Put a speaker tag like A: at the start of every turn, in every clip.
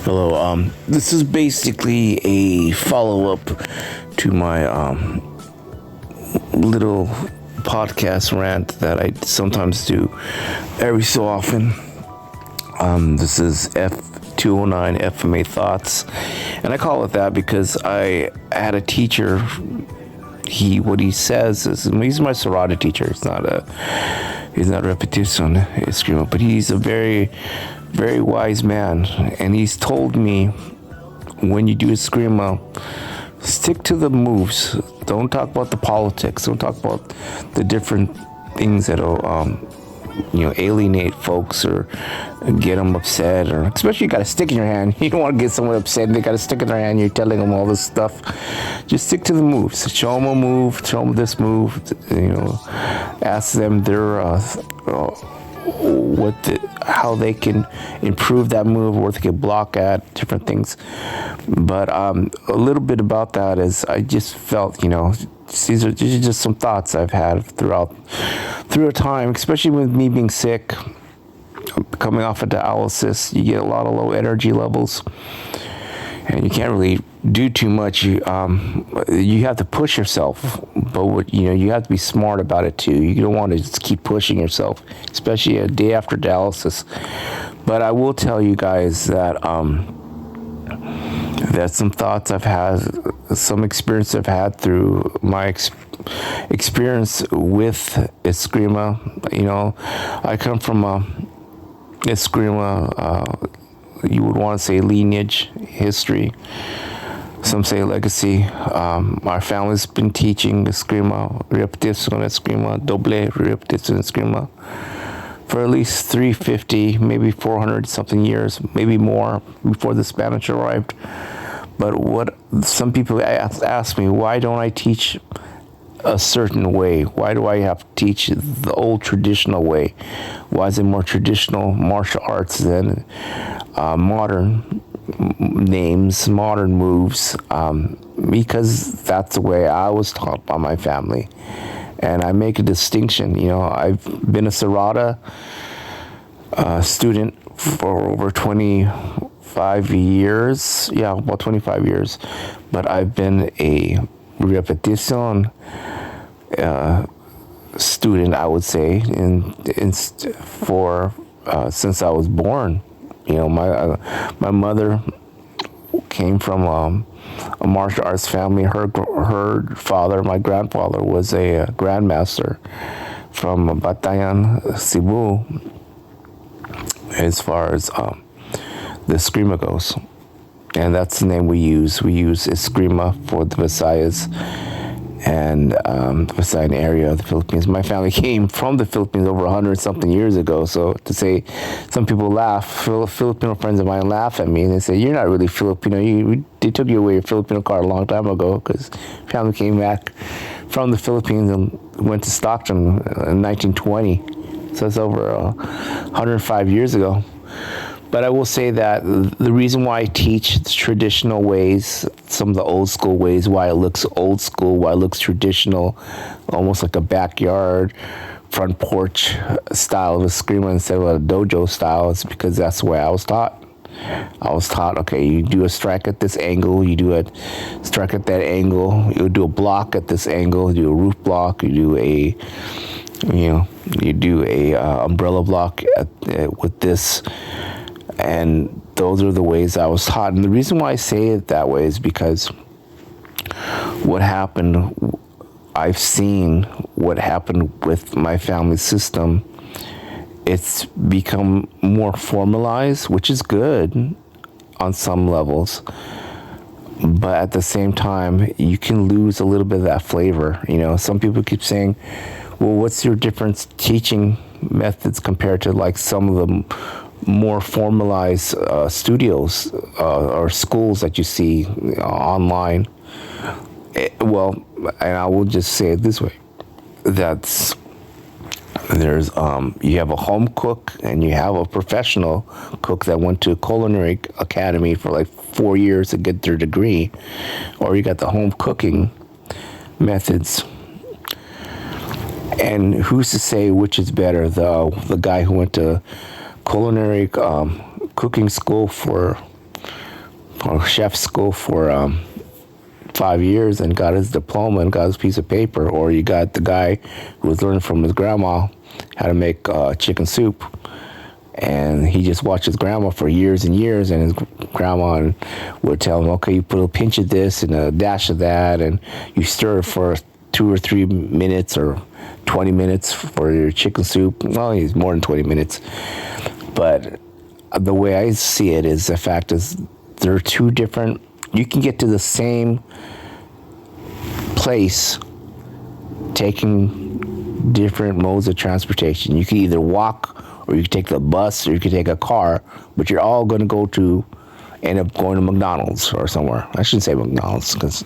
A: Hello. This is basically a follow-up to my little podcast rant that I sometimes do every so often. This is F209 FMA Thoughts, and I call it that because I had a teacher. What he says is he's my Serrata teacher. He's not a repetition escrima, but he's a very, very wise man, and he's told me when you do escrima, stick to the moves. Don't talk about the politics. Don't talk about the different things that'll alienate folks or get them upset, or especially you got a stick in your hand. You don't want to get someone upset and they got a stick in their hand. You're telling them all this stuff. Just stick to the moves. Show them a move. Show them this move. Ask them how they can improve that move, or they can block at different things. But a little bit about that is I just felt, these are just some thoughts I've had through a time, especially with me being sick, coming off of dialysis. You get a lot of low energy levels, and you can't really do too much. You have to push yourself, but you have to be smart about it too. You don't want to just keep pushing yourself, especially a day after dialysis. But I will tell you guys that that's some thoughts I've had, some experience I've had through my experience with escrima. I come from a escrima, you would want to say lineage, history. Some say legacy. Our family's been teaching escrima, repetición escrima, doble repetición escrima for at least 350, maybe 400 something years, maybe more before the Spanish arrived. But what some people ask me, why don't I teach a certain way? Why do I have to teach the old traditional way? Why is it more traditional martial arts than modern names, modern moves? Because that's the way I was taught by my family. And I make a distinction. I've been a Serrata student for over 25 years. Yeah, about 25 years. But I've been a repetición student, I would say, since I was born. My mother came from a martial arts family. Her father, my grandfather, was a grandmaster from Batayan, Cebu, as far as the eskrima goes. And that's the name we use. We use eskrima for the Visayas and the Visayan area of the Philippines. My family came from the Philippines over 100-something years ago. So to say, some people laugh, Filipino friends of mine laugh at me, and they say, you're not really Filipino. They took you away your Filipino card a long time ago, because family came back from the Philippines and went to Stockton in 1920. So it's over 105 years ago. But I will say that the reason why I teach traditional ways, some of the old school ways, why it looks old school, why it looks traditional, almost like a backyard, front porch style of eskrima instead of a dojo style, is because that's the way I was taught. I was taught, okay, you do a strike at this angle, you do a strike at that angle, you do a block at this angle, you do a roof block, you do a umbrella block with this. And those are the ways I was taught. And the reason why I say it that way is because what happened, I've seen what happened with my family system. It's become more formalized, which is good on some levels. But at the same time, you can lose a little bit of that flavor. Some people keep saying, well, what's your difference teaching methods compared to like some of the more formalized studios or schools that you see online? And I will just say it this way: there's you have a home cook and you have a professional cook that went to a culinary academy for like 4 years to get their degree, or you got the home cooking methods. And who's to say which is better? The guy who went to culinary cooking school for or chef school for 5 years and got his diploma and got his piece of paper, or you got the guy who was learning from his grandma how to make chicken soup, and he just watched his grandma for years and years, and his grandma would tell him, okay, you put a pinch of this and a dash of that, and you stir it for 2 or 3 minutes or 20 minutes for your chicken soup. Well, it's more than 20 minutes. But the way I see it is the fact is there are two different, you can get to the same place taking different modes of transportation. You can either walk, or you can take the bus, or you can take a car, but you're all going to end up going to McDonald's or somewhere. I shouldn't say McDonald's because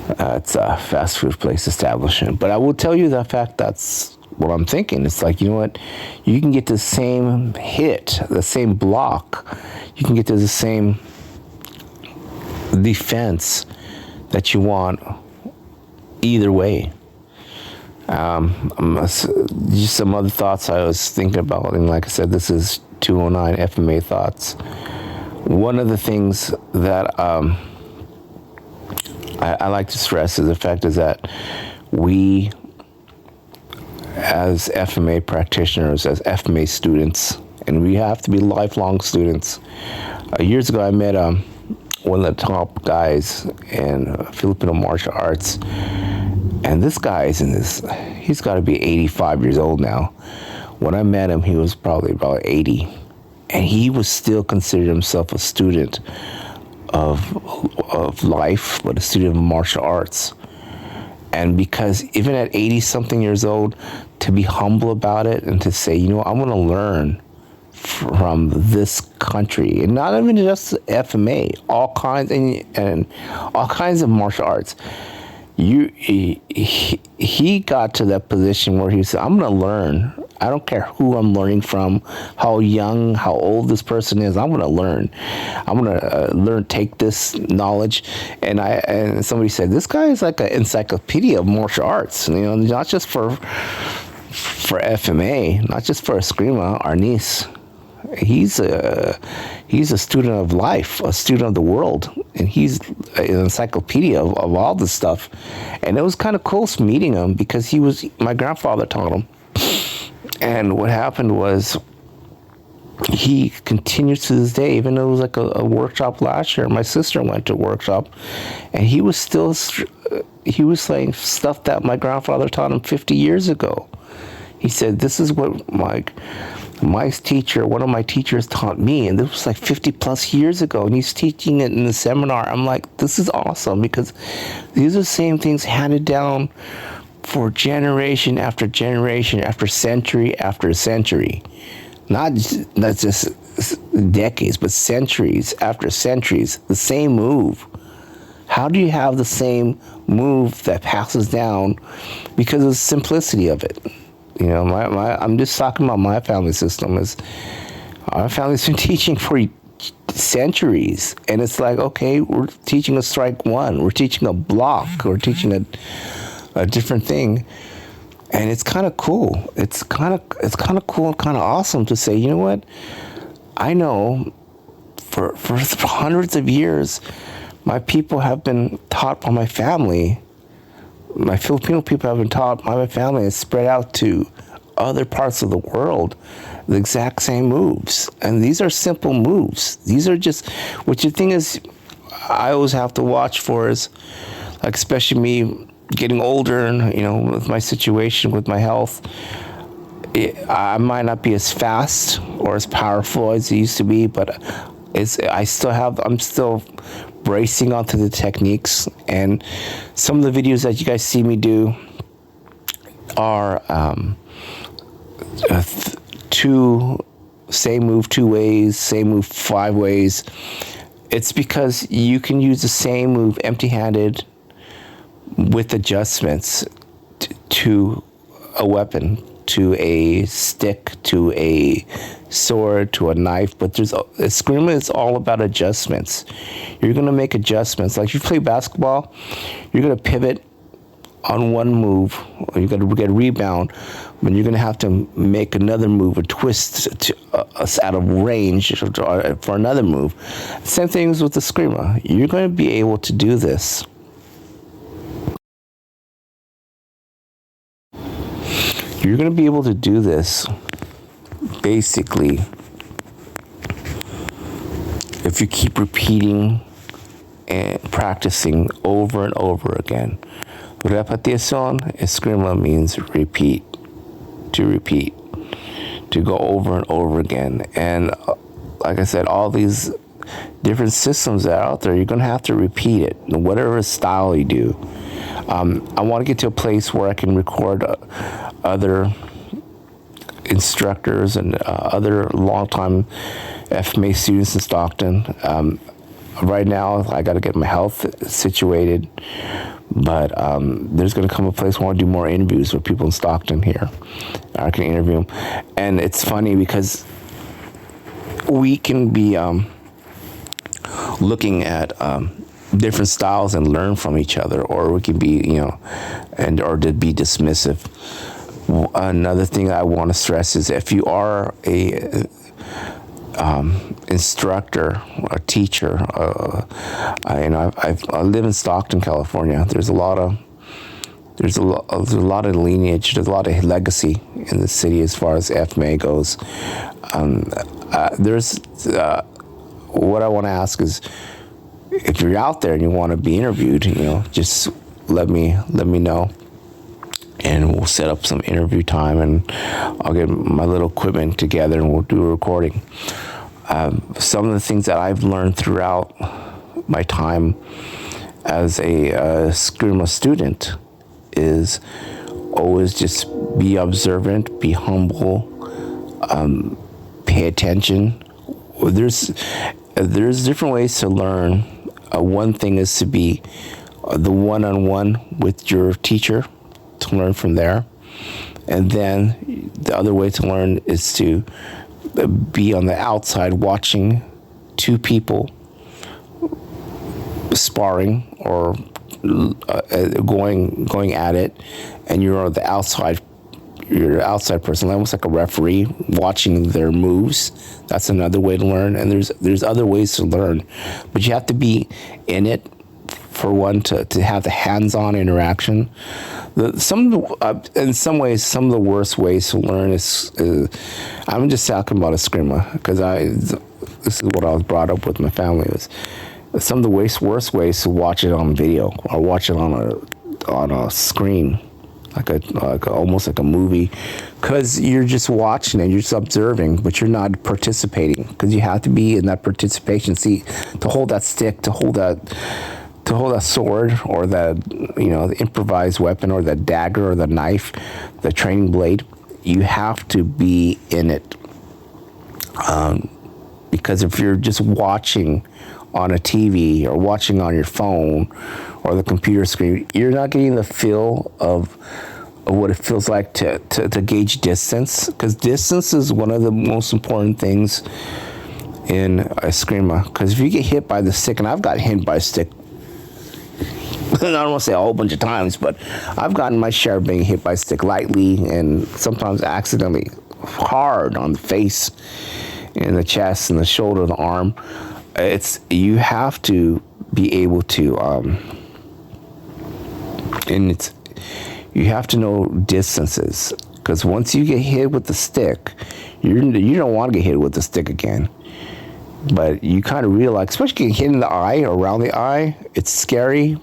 A: it's a fast food place establishment. But I will tell you the fact that's what I'm thinking. It's like, you know what? You can get the same hit, the same block. You can get to the same defense that you want either way. Just some other thoughts I was thinking about, and like I said, this is 209 FMA Thoughts. One of the things that I like to stress is the fact is that we, as FMA practitioners, as FMA students, and we have to be lifelong students. Years ago, I met one of the top guys in Filipino martial arts. And this guy he's got to be 85 years old now. When I met him, he was probably about 80. And he was still considered himself a student of life, but a student of martial arts. And because even at 80-something years old, to be humble about it and to say, you know, I'm going to learn from this country, and not even just FMA, all kinds and all kinds of martial arts. He got to that position where he said, I'm going to learn. I don't care who I'm learning from, how young, how old this person is. I'm going to learn. I'm going to take this knowledge. And somebody said, this guy is like an encyclopedia of martial arts. You know, not just for FMA, not just for Eskrima, our niece. He's a student of life, a student of the world, and he's an encyclopedia of all this stuff. And it was kind of cool meeting him because my grandfather taught him. And what happened was he continues to this day, even though it was like a workshop last year. My sister went to a workshop, and he was saying stuff that my grandfather taught him 50 years ago. He said, this is what my teacher, one of my teachers taught me, and this was like 50 plus years ago, and he's teaching it in the seminar. I'm like, this is awesome, because these are the same things handed down for generation after generation, after century after century. Not just decades, but centuries after centuries, the same move. How do you have the same move that passes down because of the simplicity of it? You know, I'm just talking about my family system. Our family's been teaching for centuries, and it's like, okay, we're teaching a strike one, we're teaching a block, we're teaching a different thing, and it's kind of cool. It's kind of cool and kind of awesome to say, you know what? I know for hundreds of years, my people have been taught by my family. My Filipino people have been taught by my family and spread out to other parts of the world the exact same moves. And these are simple moves. These are just, what the thing is, I always have to watch for is, like, especially me getting older and, you know, with my situation, with my health, I might not be as fast or as powerful as it used to be, but I'm still bracing onto the techniques. And some of the videos that you guys see me do are same move 2 ways, same move 5 ways. It's because you can use the same move empty-handed with adjustments to a weapon, to a stick, to a sword, to a knife. But Eskrima is all about adjustments. You're going to make adjustments. Like, if you play basketball, you're going to pivot on one move. You got to get a rebound, but you're going to have to make another move, a twist to, out of range for another move. Same things with the screamer. You're going to be able to do this. You're going to be able to do this basically if you keep repeating and practicing over and over again. Repetición eskrima means repeat, to go over and over again. And like I said, all these different systems that are out there, you're going to have to repeat it, whatever style you do. I want to get to a place where I can record other instructors and other long-time FMA students in Stockton. Right now, I got to get my health situated, but there's going to come a place where I want to do more interviews with people in Stockton here. I can interview them. And it's funny because we can be looking at different styles and learn from each other, or we can be, or to be dismissive. Another thing I want to stress is if you are a instructor, a teacher, I live in Stockton, California. There's a lot of lineage, there's a lot of legacy in the city as far as FMA goes. What I want to ask is, if you're out there and you want to be interviewed, just let me know, and we'll set up some interview time, and I'll get my little equipment together and we'll do a recording. Some of the things that I've learned throughout my time as a Skrima student is always just be observant, be humble, pay attention. There's different ways to learn. One thing is to be the one-on-one with your teacher, to learn from there. And then the other way to learn is to be on the outside watching two people sparring or going at it, and you're the outside. You're an outside person, almost like a referee, watching their moves. That's another way to learn. And there's other ways to learn, but you have to be in it for one to have the hands-on interaction. In some ways, some of the worst ways to learn is I'm just talking about a Skrima, because this is what I was brought up with my family, was some of the worst ways to watch it on video or watch it on a screen. Almost like a movie, because you're just watching and you're just observing, but you're not participating, because you have to be in that participation seat to hold that stick, to hold that sword, or that the improvised weapon, or the dagger, or the knife, the training blade. You have to be in it, because if you're just watching on a TV or watching on your phone or the computer screen, you're not getting the feel of what it feels like to gauge distance, because distance is one of the most important things in a Skrima. Because if you get hit by the stick, and I've got hit by a stick, I don't want to say a whole bunch of times, but I've gotten my share of being hit by a stick lightly and sometimes accidentally hard on the face, in the chest, and the shoulder, the arm. You have to be able to, you have to know distances, because once you get hit with the stick, you don't want to get hit with the stick again. But you kind of realize, especially getting hit in the eye or around the eye, it's scary,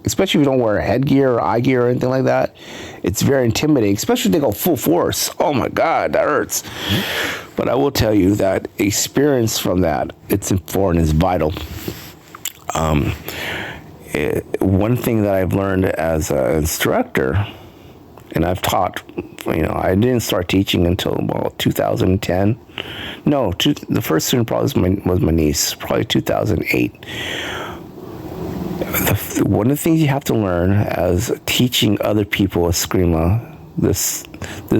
A: especially if you don't wear headgear or eye gear or anything like that. It's very intimidating, especially if they go full force. Oh my God, that hurts. But I will tell you that experience from that, it's important, is vital. One thing that I've learned as an instructor, and I've taught, I didn't start teaching until about 2010. No, the first student probably was my niece, probably 2008. One of the things you have to learn as teaching other people a Skrima,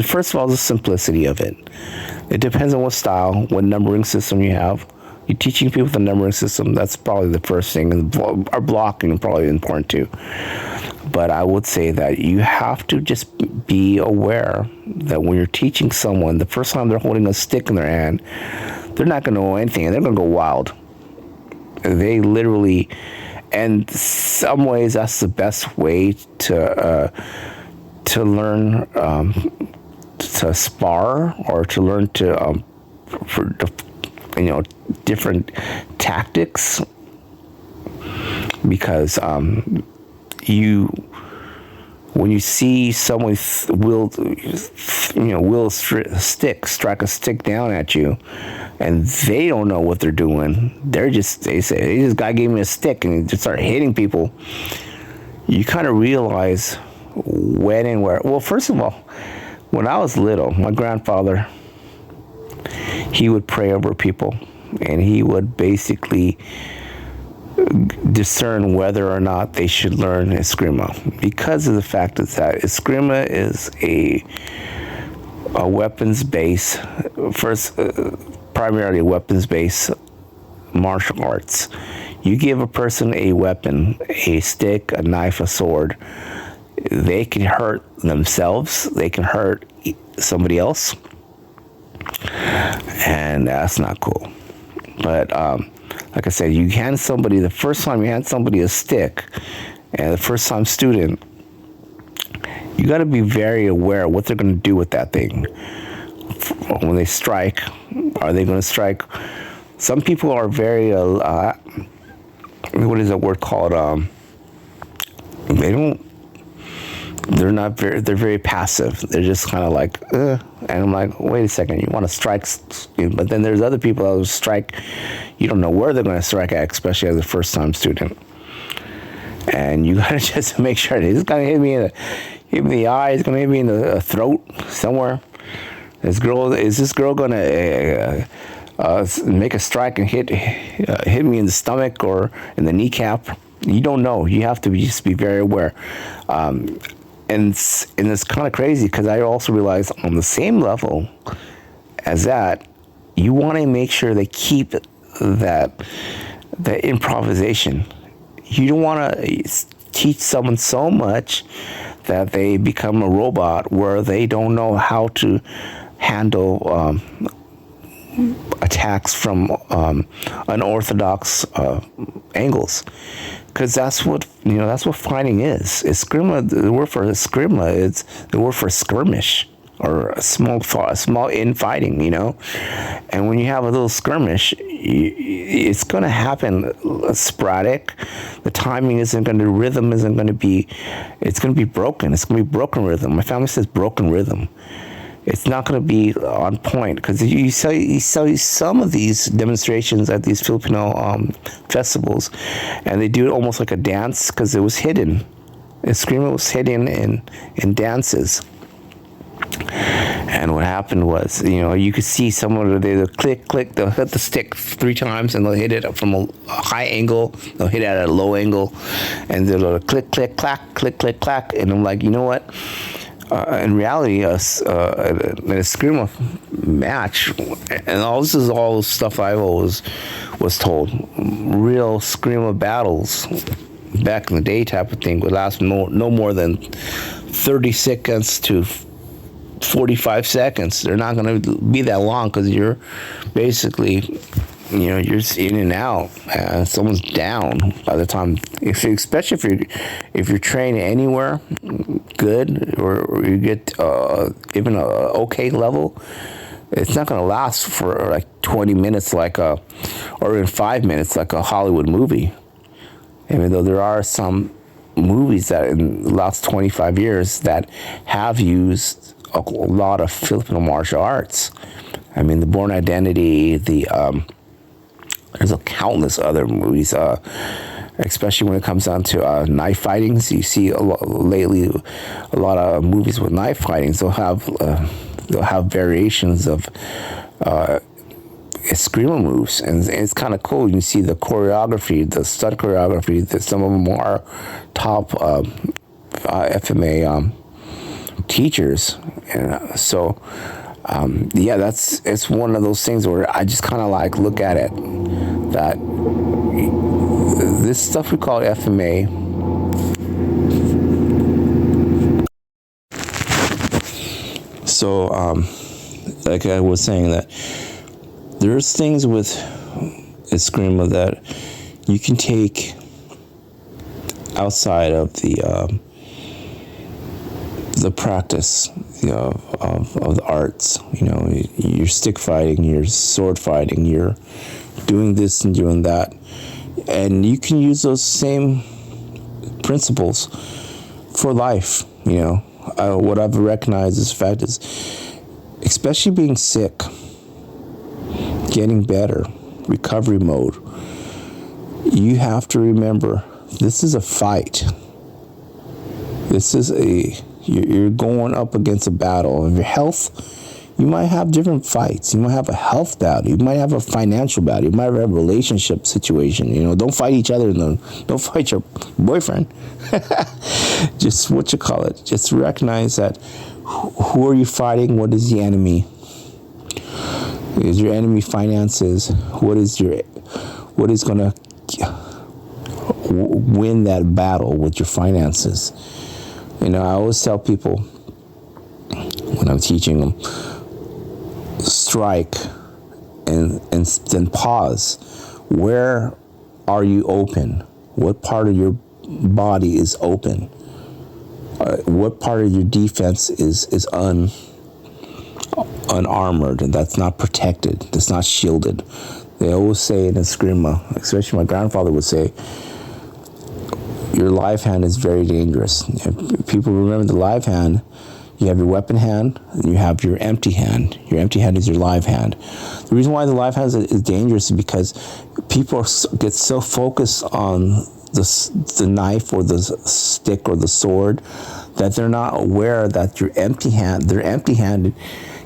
A: first of all, the simplicity of it. It depends on what style, what numbering system you have. You're teaching people the numbering system, that's probably the first thing. And our blocking is probably important too. But I would say that you have to just be aware that when you're teaching someone, the first time they're holding a stick in their hand, they're not going to know anything, and they're going to go wild. They literally, and some ways that's the best way to learn to spar, or to learn to for different tactics, because when you see someone strike a stick down at you, and they don't know what they're doing, they say, this guy gave me a stick, and just start hitting people. You kind of realize when and where. Well, first of all, when I was little, my grandfather, he would pray over people, and he would basically discern whether or not they should learn Eskrima, because of the fact that Eskrima is a weapons-based, primarily weapons-based martial arts. You give a person a weapon, a stick, a knife, a sword, they can hurt themselves, they can hurt somebody else, and that's not cool. But like I said, the first time you hand somebody a stick, and the first time student, you got to be very aware of what they're going to do with that thing. When they strike, are they going to strike? Some people are very, what is that word called? They're very passive. They're just kind of like, and I'm like, wait a second, you want to strike? But then there's other people that will strike, you don't know where they're going to strike at, especially as a first-time student. And you got to just make sure that it's going to hit me in the eye, it's going to hit me in the throat somewhere. Is this girl going to make a strike and hit me in the stomach or in the kneecap? You don't know. You have to just be very aware. And it's kind of crazy, because I also realize on the same level as that, you want to make sure they keep that improvisation. You don't want to teach someone so much that they become a robot where they don't know how to handle attacks from unorthodox angles. Because that's what fighting is. Eskrima, the word for Eskrima, it's the word for skirmish, or a small infighting, And when you have a little skirmish, it's going to happen sporadic. The timing rhythm isn't going to be, it's going to be broken. It's going to be broken rhythm. My family says broken rhythm. It's not going to be on point, because you see some of these demonstrations at these Filipino festivals, and they do it almost like a dance, because it was hidden. Eskrima was hidden in dances. And what happened was, you could see someone, they'll click, they'll hit the stick 3 times, and they'll hit it from a high angle, they'll hit it at a low angle, and they'll click, clack, click, clack. And I'm like, you know what? In reality, an Eskrima match, and this is all stuff I always was told, real Eskrima battles back in the day type of thing would last no more than 30 seconds to 45 seconds. They're not going to be that long, because you're basically, you're just in and out, and someone's down by the time, especially if you're trained anywhere good, or you get even a okay level, it's not going to last for like 20 minutes or in 5 minutes like a Hollywood movie. Even though there are some movies that in the last 25 years that have used a lot of Filipino martial arts. I mean, The Bourne Identity, there's countless other movies, especially when it comes down to knife fightings. You see lately a lot of movies with knife fightings. They'll have variations of Eskrima moves, and it's kind of cool. You can see the choreography, the stunt choreography. That some of them are top FMA teachers, and so. It's one of those things where I just kind of like look at it, that this stuff we call FMA, So, like I was saying, that there's things with Eskrima that you can take outside of the practice, of the arts. You're stick fighting, you're sword fighting, you're doing this and doing that, and you can use those same principles for life. What I've recognized is the fact is, especially being sick, getting better, recovery mode, you have to remember this is a fight. You're going up against a battle. Of your health, you might have different fights. You might have a health battle. You might have a financial battle. You might have a relationship situation. Don't fight each other. Don't fight your boyfriend. Just just recognize that who are you fighting? What is the enemy? Is your enemy finances? What is going to win that battle with your finances? I always tell people when I'm teaching them, strike and then pause. Where are you open? What part of your body is open? What part of your defense is unarmored, and that's not protected, that's not shielded? They always say in Eskrima, especially my grandfather would say, your live hand is very dangerous. People remember the live hand. You have your weapon hand, and you have your empty hand. Your empty hand is your live hand. The reason why the live hand is dangerous is because people get so focused on the knife or the stick or the sword that they're not aware that their empty hand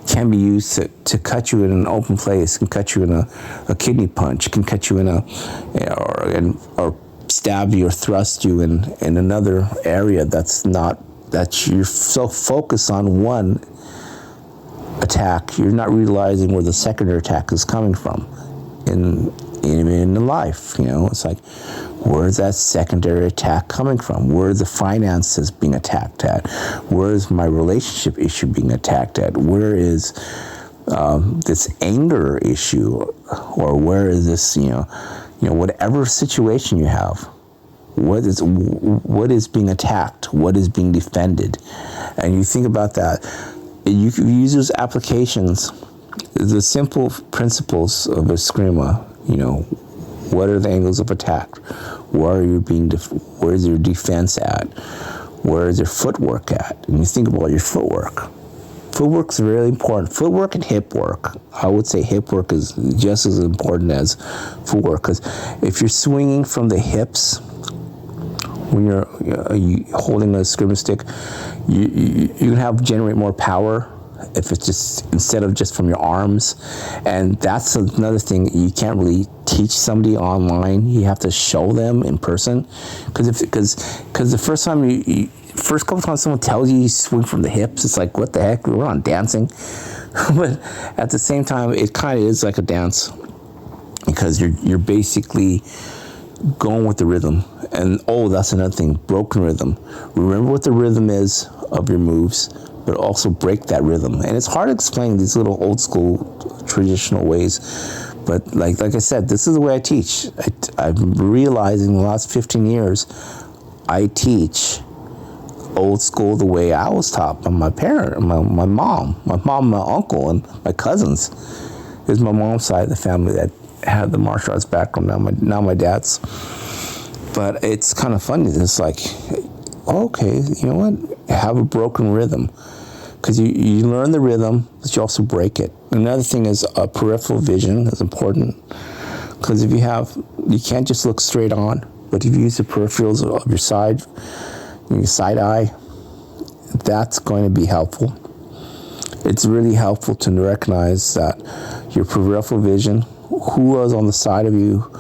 A: can be used to cut you in an open place, can cut you in a kidney punch, can cut you in or stab you or thrust you in another area that you're so focused on one attack, you're not realizing where the secondary attack is coming from in life. It's like, where's that secondary attack coming from? Where are the finances being attacked at? Where is my relationship issue being attacked at? Where is this anger issue, or where is this whatever situation you have, what is being attacked, what is being defended? And you think about that. You can use those applications, the simple principles of Eskrima. What are the angles of attack? Where is your defense at? Where is your footwork at? And you think about your footwork. Footwork is really important. Footwork and hip work. I would say hip work is just as important as footwork, because if you're swinging from the hips when you're holding a Eskrima stick, you can generate more power if it's just instead of just from your arms. And that's another thing you can't really teach somebody online. You have to show them in person, because the first couple times someone tells you swing from the hips, it's like, what the heck, we're on dancing. But at the same time, it kind of is like a dance, because you're basically going with the rhythm. And that's another thing, broken rhythm. Remember what the rhythm is of your moves, but also break that rhythm. And it's hard to explain these little old school traditional ways, but like I said, this is the way I teach. I'm realizing in the last 15 years, I teach old school the way I was taught by my parent, my mom, my uncle, and my cousins. It was my mom's side of the family that had the martial arts background. Now my dad's. But it's kind of funny. It's like, okay, you know what? Have a broken rhythm, because you learn the rhythm, but you also break it. Another thing is peripheral vision is important, because you can't just look straight on, but if you use the peripherals of your side eye, that's going to be helpful. It's really helpful to recognize that your peripheral vision, who is on the side of you,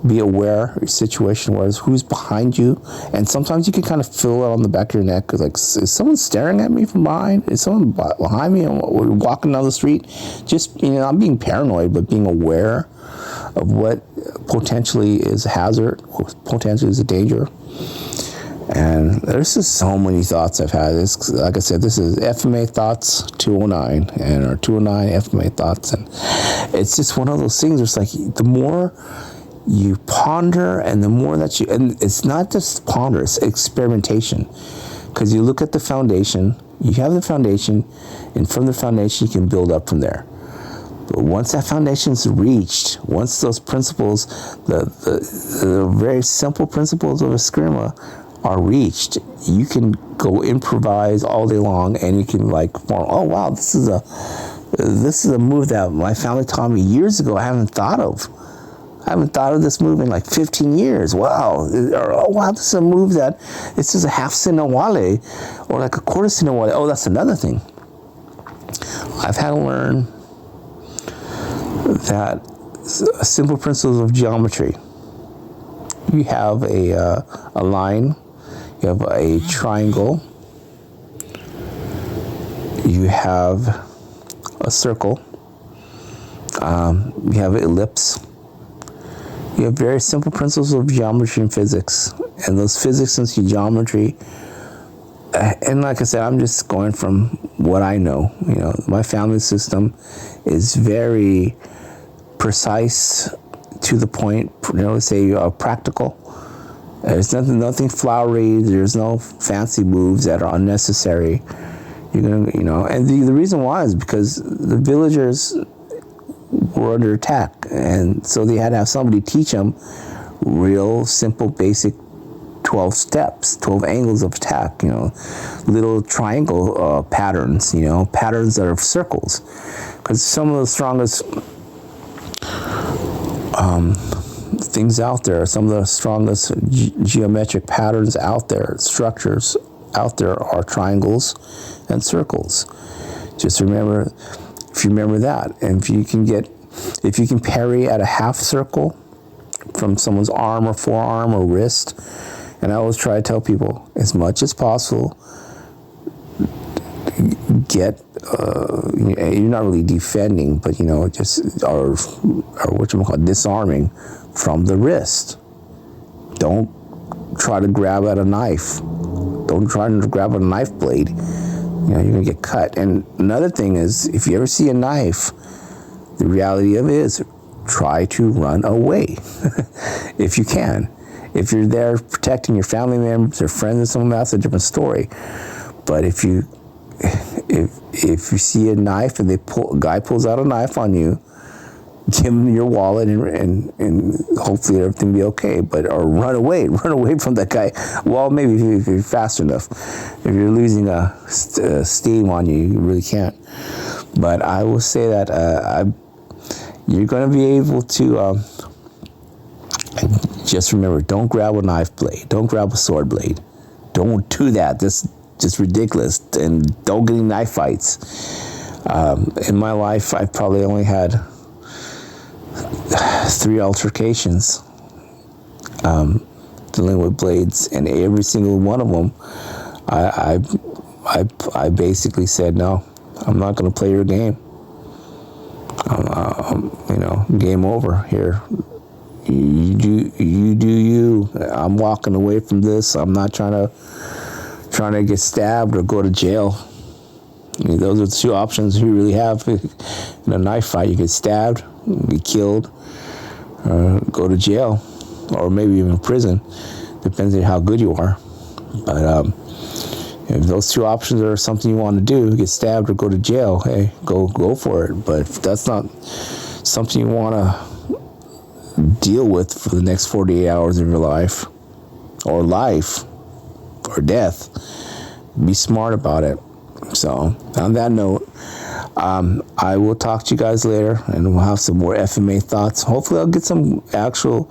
A: be aware of your situation, who's behind you. And sometimes you can kind of feel it on the back of your neck, like, is someone staring at me from behind? Is someone behind me? And we're walking down the street. Just, not being paranoid, but being aware of what potentially is a hazard, or potentially is a danger. And there's just so many thoughts I've had. Like I said, this is FMA Thoughts 209, and or 209 FMA Thoughts, and it's just one of those things where it's like the more you ponder, and the more that you, and it's not just ponder, it's experimentation, because you look at the foundation, you have the foundation, and from the foundation you can build up from there. But once that foundation is reached, once those principles, the very simple principles of eskrima are reached, you can go improvise all day long, and you can like form, oh wow, this is a move that my family taught me years ago. I haven't thought of this move in like 15 years. Wow. Or, oh wow, this is a move that this is a half sinawale or like a quarter sinawale. Oh, that's another thing. I've had to learn that simple principles of geometry. You have a line, you have a triangle, you have a circle, you have an ellipse. You have very simple principles of geometry and physics, and those physics and geometry. And like I said, I'm just going from what I know. You know, my family system is very precise, to the point. You know, say practical. There's nothing flowery. There's no fancy moves that are unnecessary. You're gonna, you know, and the reason why is because the villagers were under attack, and so they had to have somebody teach them real simple basic 12 steps, 12 angles of attack, you know, little triangle patterns, you know, patterns that are circles, because some of the strongest things out there, some of the strongest geometric patterns out there, structures out there, are triangles and circles. Just remember, if you remember that, and if you can parry at a half circle from someone's arm or forearm or wrist, and I always try to tell people, as much as possible, get, you're not really defending, but you know, just, or what you call disarming from the wrist. Don't try to grab at a knife. Don't try to grab at a knife blade. You know, you're gonna get cut. And another thing is, if you ever see a knife, the reality of it is, try to run away if you can. If you're there protecting your family members or friends or something, that's a different story. But if you see a knife and a guy pulls out a knife on you, give him your wallet and hopefully everything will be okay. Or run away from that guy. Well, maybe if you're fast enough. If you're losing steam on you, you really can't. But I will say that you're going to be able to just remember, don't grab a knife blade, don't grab a sword blade, don't do that. That's just ridiculous. And don't get any knife fights. In my life, I've probably only had 3 altercations dealing with blades, and every single one of them, I basically said, no, I'm not going to play your game. You know, game over here. You do you. I'm walking away from this. I'm not trying to get stabbed or go to jail. I mean, those are the 2 options you really have in a knife fight. You get stabbed, get killed, go to jail, or maybe even prison. Depends on how good you are. But if those 2 options are something you want to do, get stabbed or go to jail, hey, go for it. But if that's not something you want to deal with for the next 48 hours of your life, or death, be smart about it. So on that note, I will talk to you guys later, and we'll have some more FMA thoughts. Hopefully I'll get some actual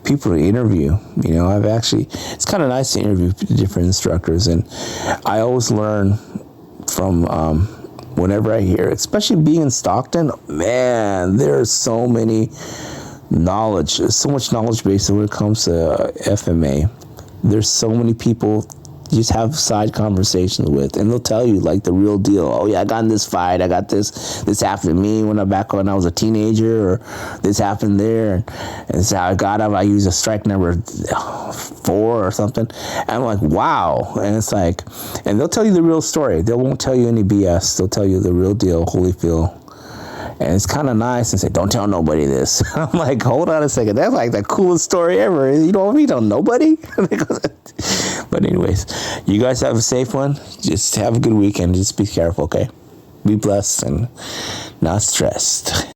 A: people to interview. You know, it's kind of nice to interview different instructors, and I always learn from whenever I hear, especially being in Stockton, man, there's so much knowledge base when it comes to FMA. There's so many people you just have side conversations with, and they'll tell you like the real deal. Oh yeah, I got in this fight. I got this happened to me when I was a teenager, or this happened there, and this is how I got him. I used a strike number 4 or something. And I'm like, wow. And it's like, and they'll tell you the real story. They won't tell you any BS. They'll tell you the real deal, Holyfield. And it's kind of nice and say, don't tell nobody this. I'm like, hold on a second. That's like the coolest story ever. You don't want me to tell nobody? But anyways, you guys have a safe one. Just have a good weekend. Just be careful, okay? Be blessed and not stressed.